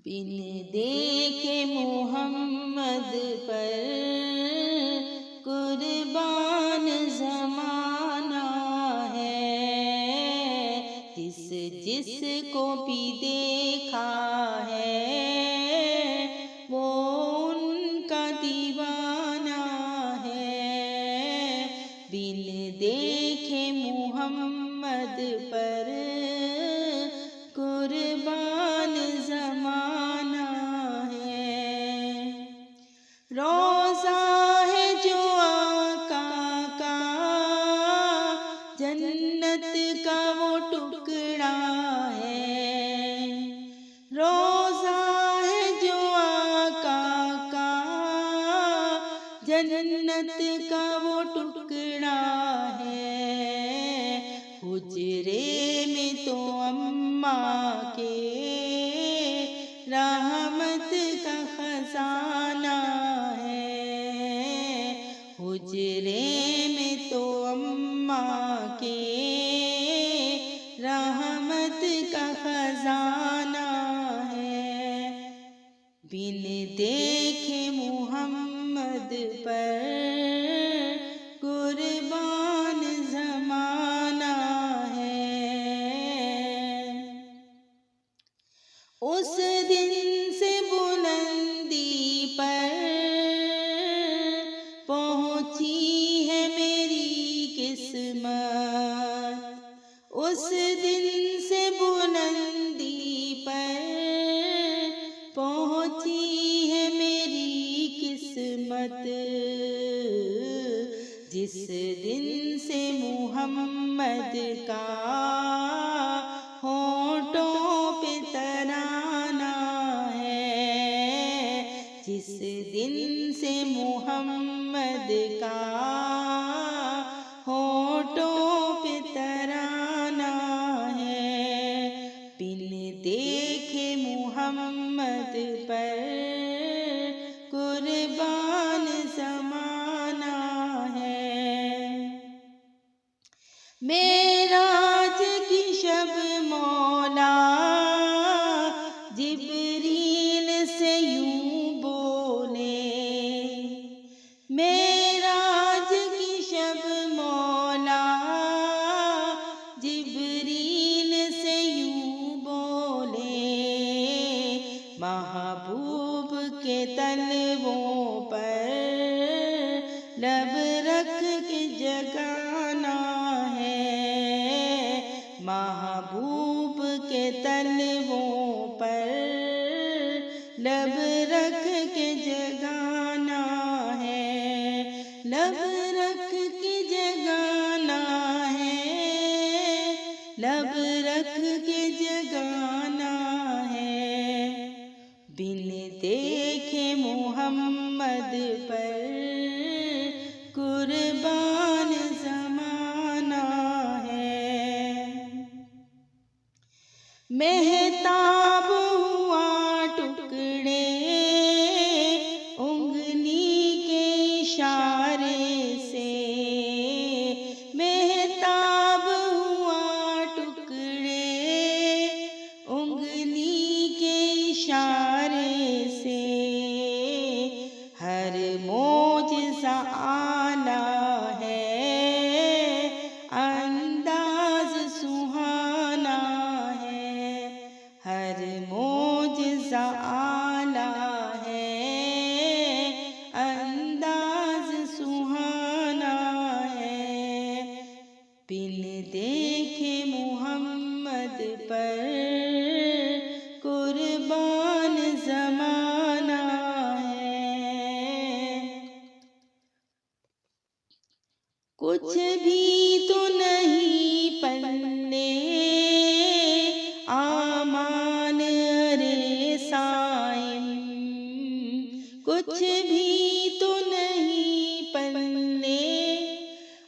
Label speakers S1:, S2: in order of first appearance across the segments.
S1: بن دیکھے محمد پر قربان زمانہ ہے، جس کو بھی دیکھا ہے وہ ان کا دیوانہ ہے۔ بن دیکھے محمد پر قربان زمانہ ہے۔ روضہ ہے جو آقا کا جنت کا وہ ٹکڑا ہے، روضہ ہے جو آقا کا جنت کا وہ ٹکڑا ہے۔ حجرے میں تو اماں کے رحمت کا خزانہ ہے، حجرے میں تو اماں کے رحمت کا خزانہ ہے۔ بن دیکھے محمد پر قربان زمانہ ہے۔ اس دن سے بلندی پر پہنچی ہے میری قسمت، اس دن سے بلندی پر پہنچی ہے میری قسمت، جس دن سے محمد کا ہونٹوں پہ ترانہ ہے، جس دن سے محمد کا ہونٹوں پہ ترانہ ہے۔ بن دیکھے محمد پر قربان زمانہ ہے۔ معراج کی شب مولا جبریل سے یوں بولے، معراج کی شب مولا جبریل سے یوں بولے، محبوب کے تلووں پر لب رکھ کے جگانا ہے، محبوب کے تلووں پر لب رکھ کے جگانا ہے، لب رکھ کے جگانا ہے، لب رکھ کے جگانا ہے۔ بن دیکھے محمد پر قربان زمانہ ہے۔ مہتاب ہوا ٹکڑے انگلی کے اشارے سے، مہتاب ہوا ٹکڑے انگلی کے اشارے سے، ہر معجزہ اعلیٰ ہے، انداز سہانا ہے، ہر معجزہ اعلیٰ ہے، انداز سہانا ہے۔ بن دیکھے محمد پر قربان زمانہ ہے۔ کچھ بھی تو نہیں پلے اعمال ارے صائم، کچھ بھی تو نہیں پلے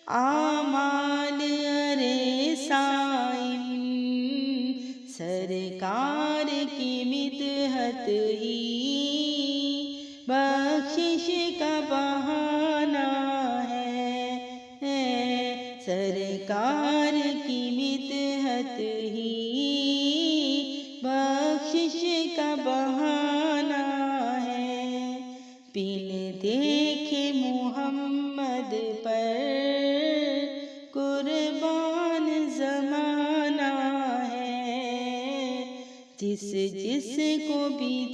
S1: اعمال ارے صائم، سرکار کی مدحت ہی بخشش کا بہانہ ہے، سرکار کی مدحت ہی بخشش کا بہانہ محمد پر قربان زمانہ ہے، جس جس کو بھی